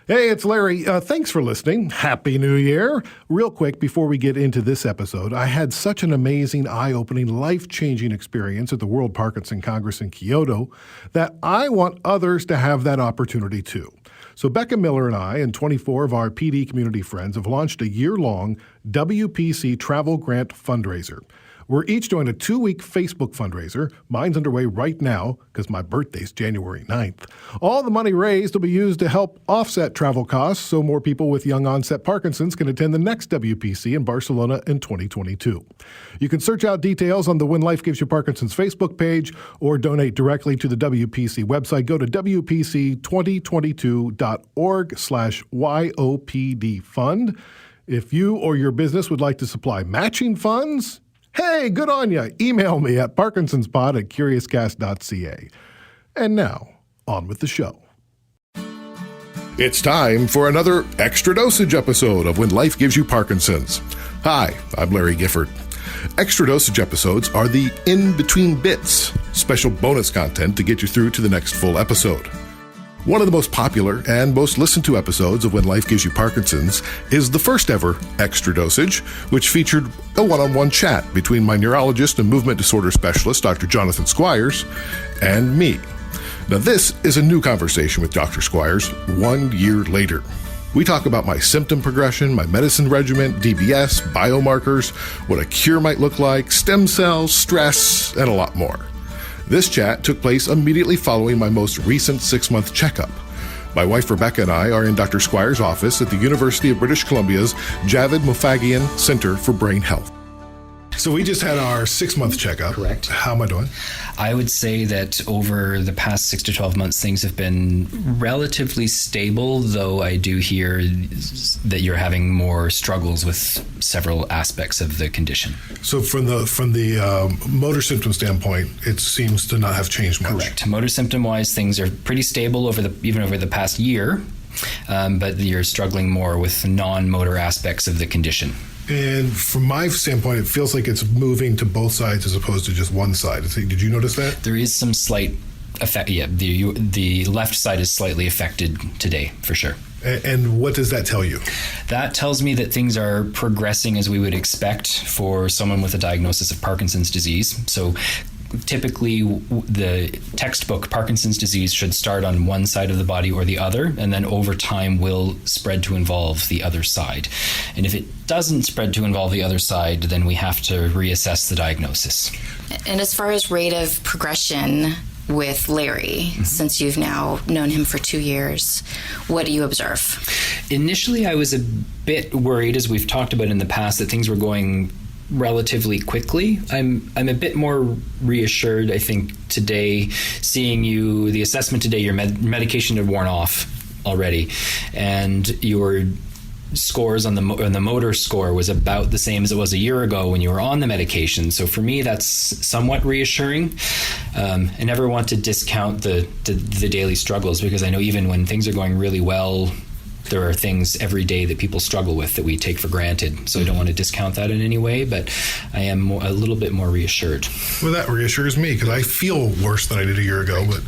Hey, it's Larry. Thanks for listening. Happy New Year. Real quick, before we get into this episode, I had such an amazing, eye-opening, life-changing experience at the World Parkinson Congress in Kyoto that I want others to have that opportunity too. So Becca Miller and I and 24 of our PD community friends have launched a year-long WPC travel grant fundraiser. We're each doing a 2-week Facebook fundraiser. Mine's underway right now because my birthday's January 9th. All the money raised will be used to help offset travel costs so more people with young onset Parkinson's can attend the next WPC in Barcelona in 2022. You can search out details on the When Life Gives You Parkinson's Facebook page or donate directly to the WPC website. Go to wpc2022.org/YOPD fund. If you or your business would like to supply matching funds, hey, good on ya. Email me at parkinsonspod@curiouscast.ca. And now, on with the show. It's time for another extra dosage episode of When Life Gives You Parkinson's. Hi, I'm Larry Gifford. Extra dosage episodes are the in-between bits, special bonus content to get you through to the next full episode. One of the most popular and most listened to episodes of When Life Gives You Parkinson's is the first ever Extra Dosage, which featured a one-on-one chat between my neurologist and movement disorder specialist, Dr. Jonathon Squires, and me. Now this is a new conversation with Dr. Squires 1 year later. We talk about my symptom progression, my medicine regimen, DBS, biomarkers, what a cure might look like, stem cells, stress, and a lot more. This chat took place immediately following my most recent 6-month checkup. My wife Rebecca and I are in Dr. Squires' office at the University of British Columbia's Djavad Mowafaghian Center for Brain Health. So we just had our 6-month checkup. Correct. How am I doing? I would say that over the past 6 to 12 months, things have been relatively stable, though I do hear that you're having more struggles with several aspects of the condition. So from the motor symptom standpoint, it seems to not have changed much. Correct. Motor symptom-wise, things are pretty stable even over the past year, but you're struggling more with non-motor aspects of the condition. And from my standpoint, it feels like it's moving to both sides as opposed to just one side. Did you notice that? There is some slight effect. Yeah, the left side is slightly affected today, for sure. And what does that tell you? That tells me that things are progressing as we would expect for someone with a diagnosis of Parkinson's disease. So typically, the textbook Parkinson's disease should start on one side of the body or the other, and then over time will spread to involve the other side. And if it doesn't spread to involve the other side, then we have to reassess the diagnosis. And as far as rate of progression with Larry, since you've now known him for 2 years, what do you observe? Initially, I was a bit worried, as we've talked about in the past, that things were going relatively quickly. I'm a bit more reassured, I think, today, seeing you, the assessment today, your medication had worn off already, and your scores on the motor score was about the same as it was a year ago when you were on the medication. So for me, that's somewhat reassuring. I never want to discount the daily struggles, because I know even when things are going really well, there are things every day that people struggle with that we take for granted. So I don't want to discount that in any way, but I am a little bit more reassured. Well, that reassures me because I feel worse than I did a year ago. But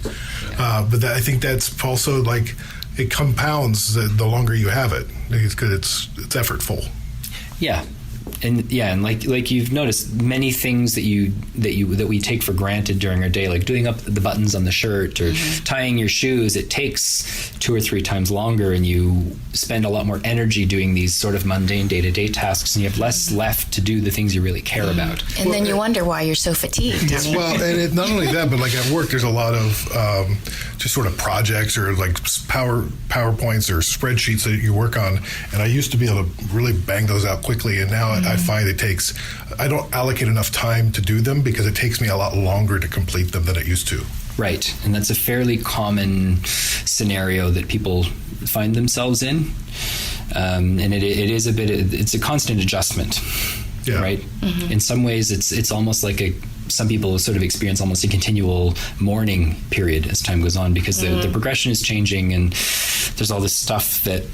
I think that's also like it compounds the longer you have it. It's good. It's effortful. Yeah. And like you've noticed, many things that we take for granted during our day, like doing up the buttons on the shirt or tying your shoes, it takes 2 or 3 times longer, and you spend a lot more energy doing these sort of mundane day-to-day tasks, and you have less left to do the things you really care about. And then you wonder why you're so fatigued. Well, and not only that, but like at work, there's a lot of just sort of projects or like PowerPoints or spreadsheets that you work on, and I used to be able to really bang those out quickly, and now I find I don't allocate enough time to do them because it takes me a lot longer to complete them than it used to. Right, and that's a fairly common scenario that people find themselves in, and it's a constant adjustment, right? Mm-hmm. In some ways, it's almost like some people sort of experience almost a continual mourning period as time goes on, because the progression is changing, and there's all this stuff that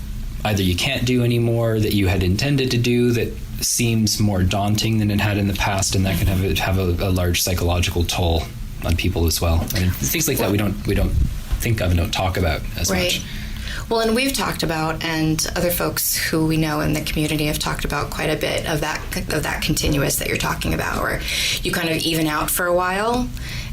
either you can't do anymore that you had intended to do that seems more daunting than it had in the past, and that can have a large psychological toll on people as well. I mean, things like that we don't think of and don't talk about as much. Well, and we've talked about, and other folks who we know in the community have talked about quite a bit of that continuous that you're talking about, where you kind of even out for a while,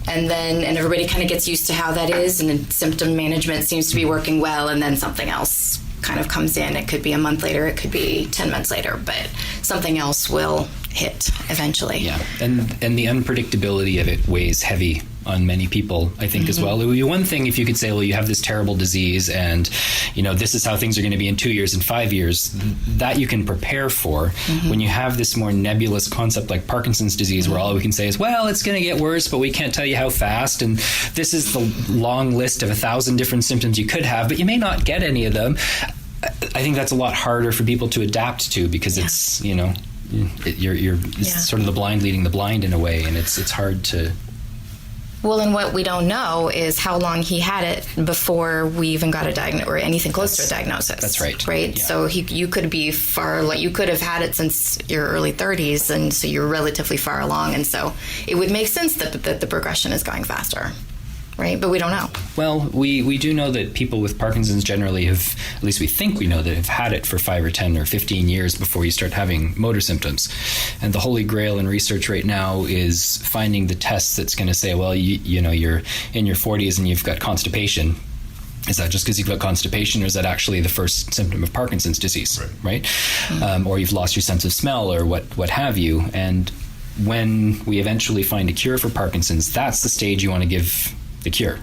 and everybody kind of gets used to how that is, and symptom management seems to be working well, and then something else kind of comes in. It could be a month later, it could be 10 months later, but something else will hit eventually. Yeah, and the unpredictability of it weighs heavy on many people, I think, as well. It would be one thing if you could say, well, you have this terrible disease and, this is how things are going to be in 2 years and 5 years. That you can prepare for. When you have this more nebulous concept like Parkinson's disease, where all we can say is, well, it's going to get worse, but we can't tell you how fast. And this is the long list of 1,000 different symptoms you could have, but you may not get any of them. I think that's a lot harder for people to adapt to, because it's, it's sort of the blind leading the blind in a way, and it's hard to... Well, and what we don't know is how long he had it before we even got a diagnosis or anything close to a diagnosis. That's right. Right? Yeah. So you could be you could have had it since your early 30s, and so you're relatively far along, and so it would make sense that the progression is going faster. Right? But we don't know. Well, we do know that people with Parkinson's generally have, at least we think we know, that have had it for 5 or 10 or 15 years before you start having motor symptoms. And the holy grail in research right now is finding the test that's going to say, well, you're in your 40s and you've got constipation. Is that just because you've got constipation, or is that actually the first symptom of Parkinson's disease? Right? Or you've lost your sense of smell, or what have you. And when we eventually find a cure for Parkinson's, that's the stage you want to give the cure,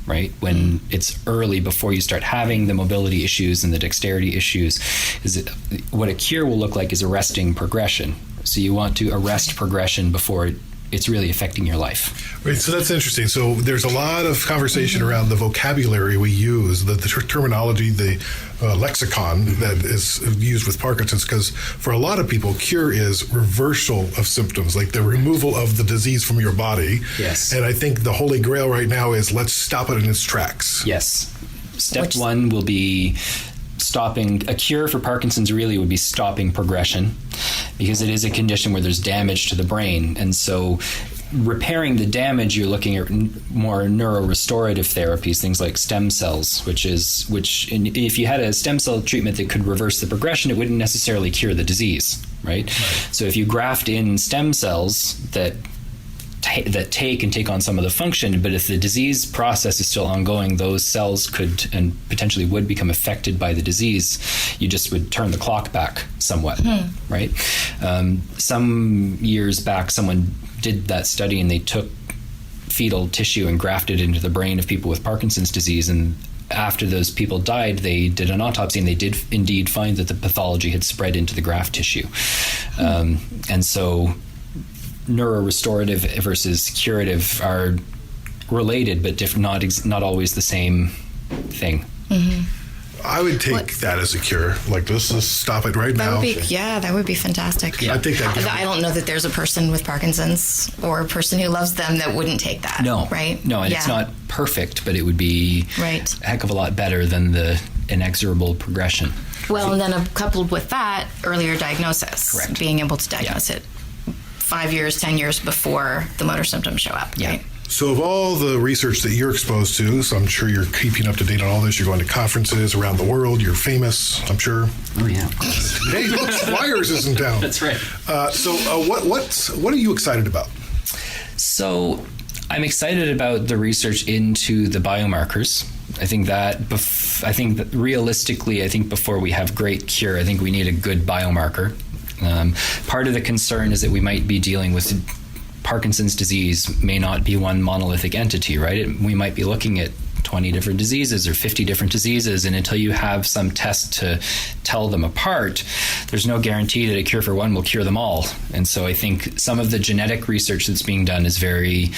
right? When it's early, before you start having the mobility issues and the dexterity issues, what a cure will look like is arresting progression. So you want to arrest progression before it's really affecting your life. Right, so that's interesting. So there's a lot of conversation around the vocabulary we use, the terminology, the lexicon that is used with Parkinson's, because for a lot of people, cure is reversal of symptoms, like the removal of the disease from your body. Yes. And I think the holy grail right now is let's stop it in its tracks. Yes. Step one will be stopping. A cure for Parkinson's really would be stopping progression, because it is a condition where there's damage to the brain. And so repairing the damage, you're looking at more neurorestorative therapies, things like stem cells, which if you had a stem cell treatment that could reverse the progression, it wouldn't necessarily cure the disease, right? So if you graft in stem cells that take on some of the function, but if the disease process is still ongoing, those cells could and potentially would become affected by the disease. You just would turn the clock back somewhat, right? Some years back, someone did that study, and they took fetal tissue and grafted it into the brain of people with Parkinson's disease, and after those people died, they did an autopsy, and they did indeed find that the pathology had spread into the graft tissue. And so neurorestorative versus curative are related, but not always the same thing. I would take that as a cure. Like, let's just stop it right now. That would be fantastic. Yeah. I think I don't know that there's a person with Parkinson's or a person who loves them that wouldn't take that. No. Right? No, and it's not perfect, but it would be a heck of a lot better than the inexorable progression. Well, and then coupled with that, earlier diagnosis. Correct. Being able to diagnose it 5 years, 10 years before the motor symptoms show up. Yeah. Right? So of all the research that you're exposed to, so I'm sure you're keeping up to date on all this, you're going to conferences around the world, you're famous, I'm sure. Oh, yeah. Hey, look, Squires is in town. That's right. What are you excited about? So I'm excited about the research into the biomarkers. I think that realistically, before we have great cure, I think we need a good biomarker. Part of the concern is that we might be dealing with Parkinson's disease may not be one monolithic entity, right? We might be looking at 20 different diseases or 50 different diseases, and until you have some test to tell them apart, there's no guarantee that a cure for one will cure them all. And so I think some of the genetic research that's being done is very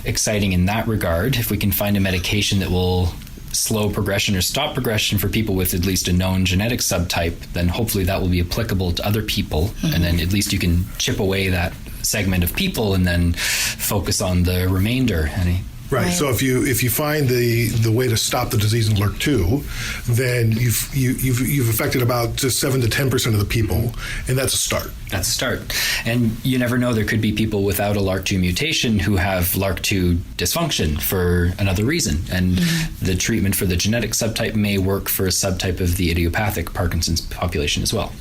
exciting in that regard. If we can find a medication that will slow progression or stop progression for people with at least a known genetic subtype, then hopefully that will be applicable to other people. And then at least you can chip away that segment of people and then focus on the remainder. Right. So if you find the way to stop the disease in LRRK2, then you've affected about 7 to 10% of the people, and that's a start. That's a start. And you never know, there could be people without a LRRK2 mutation who have LRRK2 dysfunction for another reason. And the treatment for the genetic subtype may work for a subtype of the idiopathic Parkinson's population as well.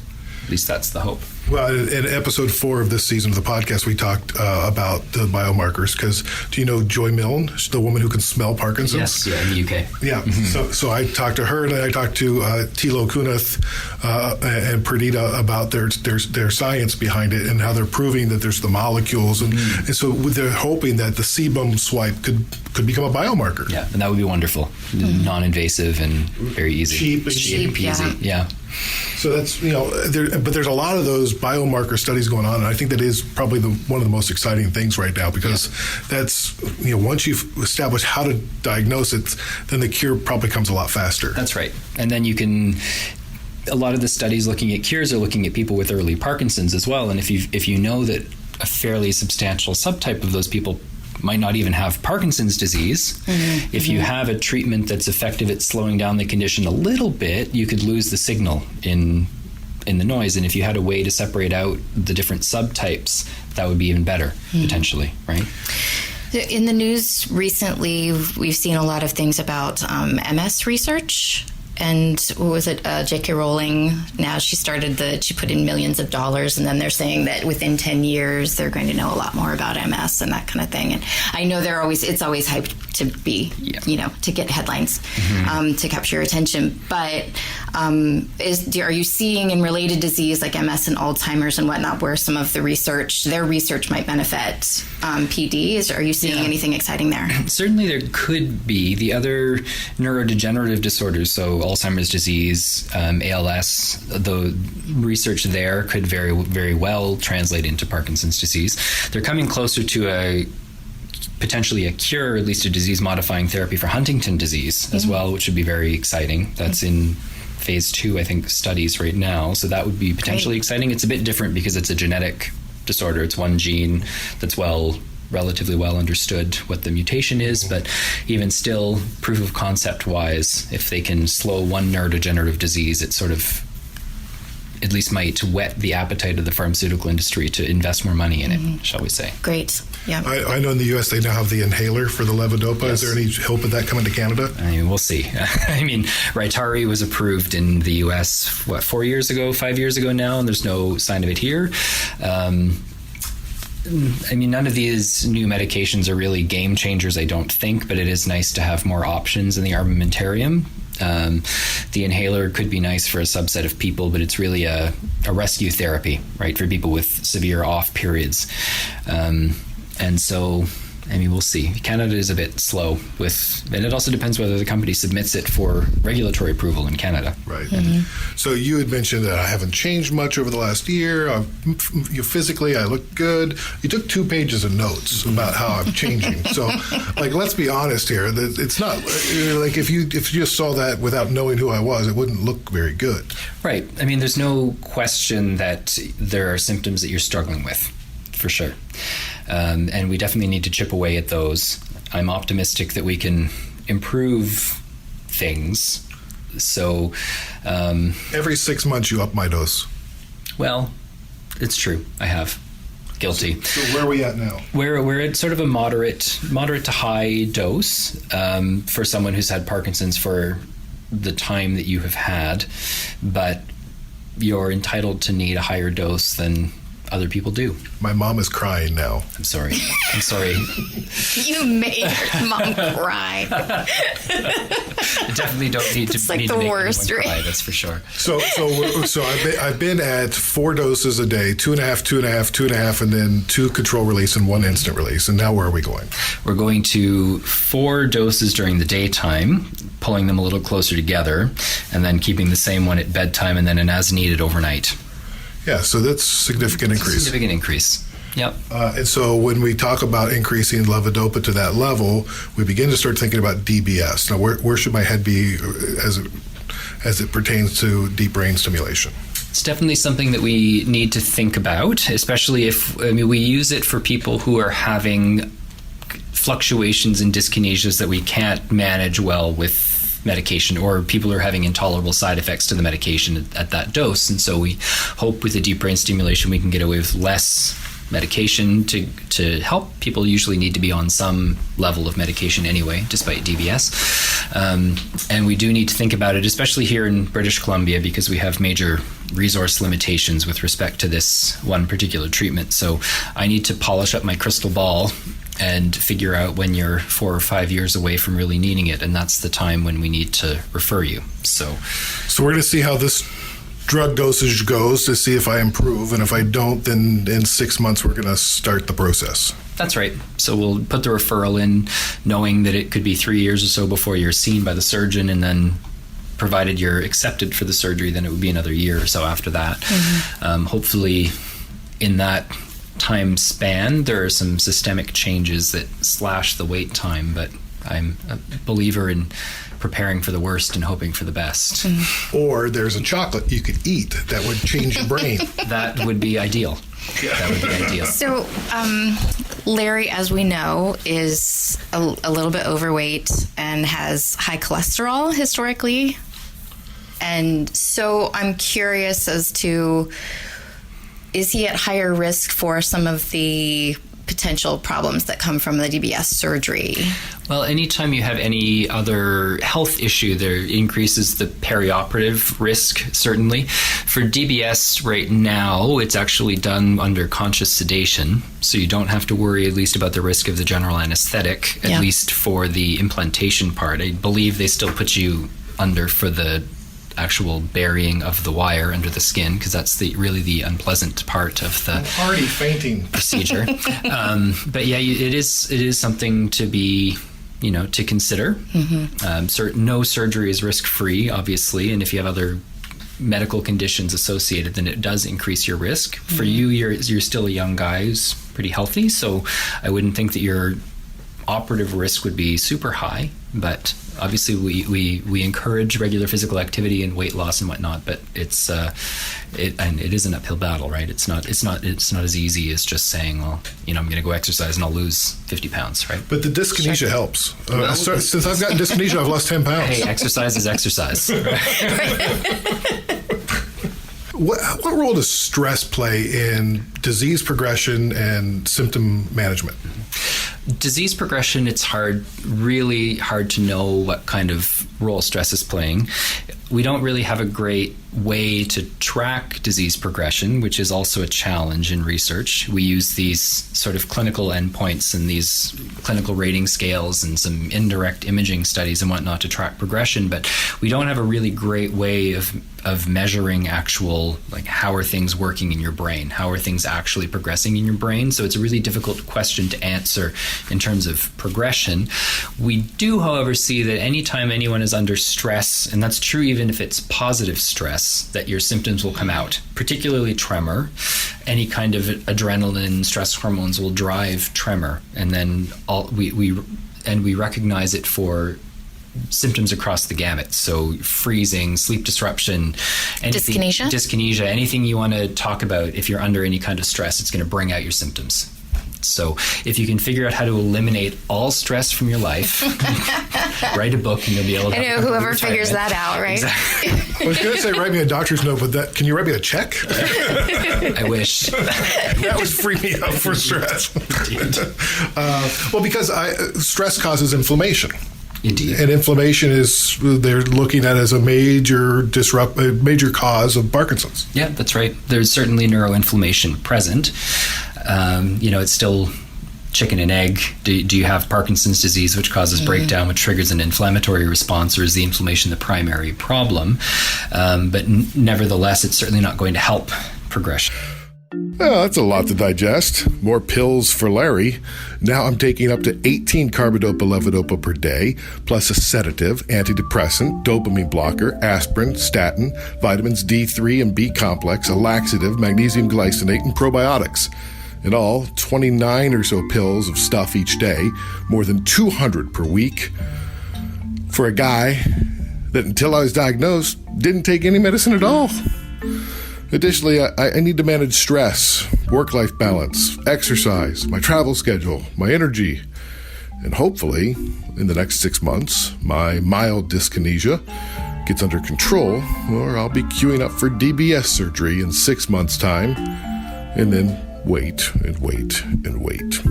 At least that's the hope. Well, in episode 4 of this season of the podcast, we talked about the biomarkers, because do you know Joy Milne, the woman who can smell Parkinson's? Yes, in the UK. Yeah, so I talked to her, and then I talked to Thilo Kunath and Perdita about their science behind it and how they're proving that there's the molecules, and so they're hoping that the sebum swipe could become a biomarker. Yeah, and that would be wonderful. Non-invasive and very easy. Cheap and easy. Yeah. So that's, but there's a lot of those biomarker studies going on, and I think that is probably one of the most exciting things right now, because that's, once you've established how to diagnose it, then the cure probably comes a lot faster. That's right. And then you can, a lot of the studies looking at cures are looking at people with early Parkinson's as well, and if you know that a fairly substantial subtype of those people might not even have Parkinson's disease. If you have a treatment that's effective at slowing down the condition a little bit, you could lose the signal in the noise. And if you had a way to separate out the different subtypes, that would be even better, potentially, right? In the news recently, we've seen a lot of things about MS research. And what was it? J.K. Rowling, now she put in millions of dollars, and then they're saying that within 10 years they're going to know a lot more about MS and that kind of thing. And I know it's always hyped to be, to get headlines, to capture your attention. But are you seeing in related disease like MS and Alzheimer's and whatnot, where some of their research might benefit PD? Are you seeing anything exciting there? Certainly there could be. The other neurodegenerative disorders, so Alzheimer's disease, ALS, the research there could very, very well translate into Parkinson's disease. They're coming closer to potentially a cure, at least a disease-modifying therapy for Huntington disease as well, which would be very exciting. That's in phase 2, I think, studies right now. So that would be potentially exciting. It's a bit different because it's a genetic disorder. It's one gene that's relatively well understood what the mutation is, but even still, proof of concept wise, if they can slow one neurodegenerative disease, it sort of at least might whet the appetite of the pharmaceutical industry to invest more money in it, shall we say. Great. Yeah. I know in the U.S. they now have the inhaler for the levodopa. Yes. Is there any hope of that coming to Canada? I mean, we'll see. I mean, Rytary was approved in the U.S., 5 years ago now, and there's no sign of it here. I mean, none of these new medications are really game changers, I don't think, but it is nice to have more options in the armamentarium. The inhaler could be nice for a subset of people, but it's really a rescue therapy, right, for people with severe off periods. And so, I mean, we'll see. Canada is a bit slow and it also depends whether the company submits it for regulatory approval in Canada. Right. So you had mentioned that I haven't changed much over the last year. Physically, I look good. You took 2 pages of notes about how I'm changing. So, let's be honest here. It's not if you just saw that without knowing who I was, it wouldn't look very good. Right. I mean, there's no question that there are symptoms that you're struggling with, for sure. And we definitely need to chip away at those. I'm optimistic that we can improve things. So every 6 months you up my dose. Well, it's true. I have. Guilty. So where are we at now? We're at sort of a moderate to high dose for someone who's had Parkinson's for the time that you have had, but you're entitled to need a higher dose than other people do. My mom is crying now. I'm sorry. You made your mom cry. I definitely don't need to. It's like need the to make worst, anyone cry, right? that's for sure. So I've been at 4 doses a day, 2.5, 2.5, 2.5, and then 2 control release and 1 instant release. And now where are we going? We're going to 4 doses during the daytime, pulling them a little closer together, and then keeping the same one at bedtime, and then an as needed overnight. Yeah, so that's a significant increase. Significant increase. Yep. And so when we talk about increasing levodopa to that level, we begin to start thinking about DBS. Now, where should my head be as it pertains to deep brain stimulation? It's definitely something that we need to think about, especially we use it for people who are having fluctuations in dyskinesias that we can't manage well with medication, or people are having intolerable side effects to the medication at that dose. And so we hope with the deep brain stimulation we can get away with less medication to help. People usually need to be on some level of medication anyway, despite DBS. And we do need to think about it, especially here in British Columbia, because we have major resource limitations with respect to this one particular treatment. So I need to polish up my crystal ball and figure out when you're 4 or 5 years away from really needing it, and that's the time when we need to refer you. So we're going to see how this drug dosage goes to see if I improve, and if I don't, then in 6 months we're going to start the process. That's right. So we'll put the referral in, knowing that it could be 3 years or so before you're seen by the surgeon, and then provided you're accepted for the surgery, then it would be another year or so after that. Hopefully in that time span there are some systemic changes that slash the wait time, but I'm a believer in preparing for the worst and hoping for the best. Or there's a chocolate you could eat that would change your brain. That would be ideal. That would be ideal. So, Larry, as we know, is a little bit overweight and has high cholesterol historically. And so I'm curious as to, is he at higher risk for some of the potential problems that come from the DBS surgery? Well, anytime you have any other health issue, there increases the perioperative risk, certainly. For DBS right now, it's actually done under conscious sedation, so you don't have to worry at least about the risk of the general anesthetic, at least for the implantation part. I believe they still put you under for the actual burying of the wire under the skin, because that's really the unpleasant part of the already fainting procedure. But yeah, it is something to be, to consider. No surgery is risk-free, obviously, and if you have other medical conditions associated, then it does increase your risk. For you, you're still a young guy who's pretty healthy, so I wouldn't think that your operative risk would be super high, but obviously we encourage regular physical activity and weight loss and whatnot, but it is an uphill battle, right? It's not as easy as just saying, well, I'm going to go exercise and I'll lose 50 pounds, right? But the dyskinesia helps. Since I've gotten dyskinesia, I've lost 10 pounds. Hey, exercise is exercise. What role does stress play in disease progression and symptom management? Disease progression, it's really hard to know what kind of role stress is playing. We don't really have a great way to track disease progression, which is also a challenge in research. We use these sort of clinical endpoints and these clinical rating scales and some indirect imaging studies and whatnot to track progression, but we don't have a really great way of measuring actual, like, how are things working in your brain? How are things actually progressing in your brain? So it's a really difficult question to answer in terms of progression. We do, however, see that anytime anyone is under stress, and that's true even if it's positive stress, that your symptoms will come out, particularly tremor. Any kind of adrenaline, stress hormones will drive tremor, and then we recognize it for symptoms across the gamut. So freezing, sleep disruption, dyskinesia, anything you want to talk about. If you're under any kind of stress, it's going to bring out your symptoms. So if you can figure out how to eliminate all stress from your life, write a book and you'll be able to... I know, whoever figures that out, right? Exactly. I was going to say write me a doctor's note, but can you write me a check? I wish. That would free me up for stress. Well, because stress causes inflammation. Indeed. And inflammation they're looking at as a major cause of Parkinson's. Yeah, that's right. There's certainly neuroinflammation present. It's still chicken and egg. Do you have Parkinson's disease, which causes breakdown, which triggers an inflammatory response, or is the inflammation the primary problem? But nevertheless, it's certainly not going to help progression. Well, that's a lot to digest. More pills for Larry. Now I'm taking up to 18 carbidopa-levodopa per day, plus a sedative, antidepressant, dopamine blocker, aspirin, statin, vitamins D3 and B complex, a laxative, magnesium glycinate, and probiotics. In all, 29 or so pills of stuff each day, more than 200 per week. For a guy that, until I was diagnosed, didn't take any medicine at all. Additionally, I need to manage stress, work-life balance, exercise, my travel schedule, my energy. And hopefully, in the next 6 months, my mild dyskinesia gets under control, or I'll be queuing up for DBS surgery in 6 months' time, and then wait and wait and wait.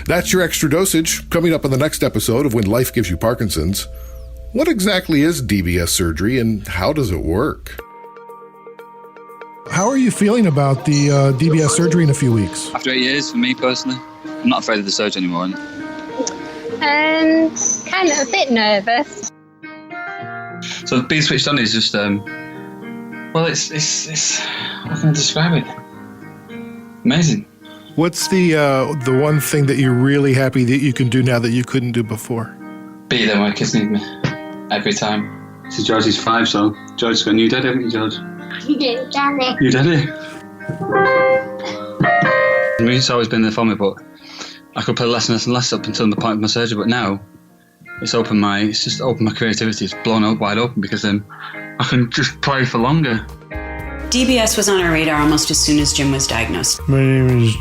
That's your extra dosage. Coming up on the next episode of When Life Gives You Parkinson's, what exactly is DBS surgery and how does it work? How are you feeling about the DBS surgery in a few weeks? After 8 years, for me personally, I'm not afraid of the surgery anymore. And kind of a bit nervous. So being switched on is just, it's how can I describe it? Amazing. What's the one thing that you're really happy that you can do now that you couldn't do before? Be there when my kids need me, every time. So George is 5, so George's got a new daddy, haven't you, George? New daddy. New daddy. Music's always been there for me, but I could play less and less up until the point of my surgery, but now it's just opened my creativity. It's blown out wide open because then I can just play for longer. DBS was on our radar almost as soon as Jim was diagnosed. My name is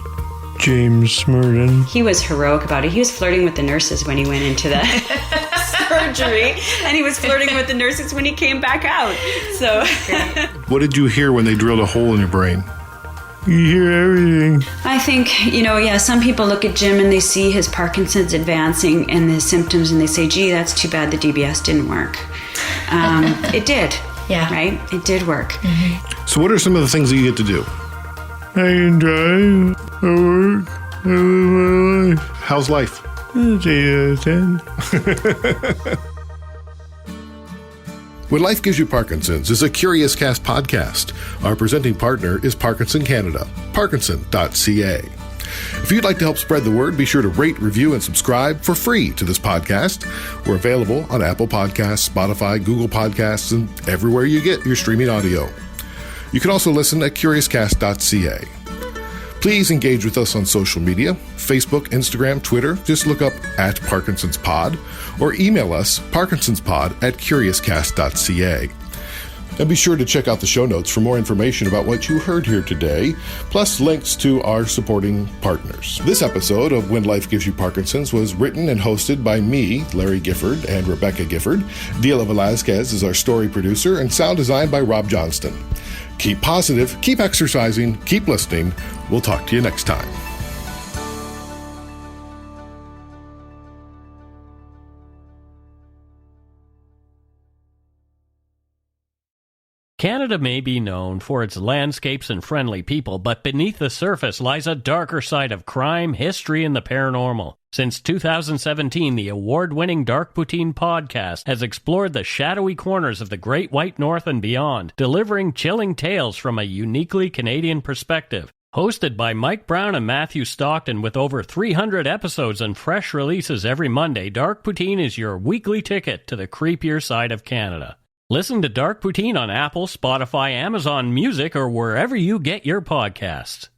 James Smurden. He was heroic about it. He was flirting with the nurses when he went into the surgery, and he was flirting with the nurses when he came back out. So, What did you hear when they drilled a hole in your brain? You hear everything. I think, some people look at Jim and they see his Parkinson's advancing and the symptoms and they say, gee, that's too bad the DBS didn't work. It did. Yeah. Right? It did work. Mm-hmm. So what are some of the things that you get to do? I can drive. I work. I live my life. How's life? It's 8 out of 10. When Life Gives You Parkinson's is a Curious Cast podcast. Our presenting partner is Parkinson Canada, parkinson.ca. If you'd like to help spread the word, be sure to rate, review, and subscribe for free to this podcast. We're available on Apple Podcasts, Spotify, Google Podcasts, and everywhere you get your streaming audio. You can also listen at curiouscast.ca. Please engage with us on social media, Facebook, Instagram, Twitter. Just look up at Parkinson's Pod, or email us parkinsonspod@curiouscast.ca. And be sure to check out the show notes for more information about what you heard here today, plus links to our supporting partners. This episode of When Life Gives You Parkinson's was written and hosted by me, Larry Gifford, and Rebecca Gifford. Dila Velazquez is our story producer, and sound designed by Rob Johnston. Keep positive, keep exercising, keep listening. We'll talk to you next time. Canada may be known for its landscapes and friendly people, but beneath the surface lies a darker side of crime, history, and the paranormal. Since 2017, the award-winning Dark Poutine podcast has explored the shadowy corners of the Great White North and beyond, delivering chilling tales from a uniquely Canadian perspective. Hosted by Mike Brown and Matthew Stockton with over 300 episodes and fresh releases every Monday, Dark Poutine is your weekly ticket to the creepier side of Canada. Listen to Dark Poutine on Apple, Spotify, Amazon Music, or wherever you get your podcasts.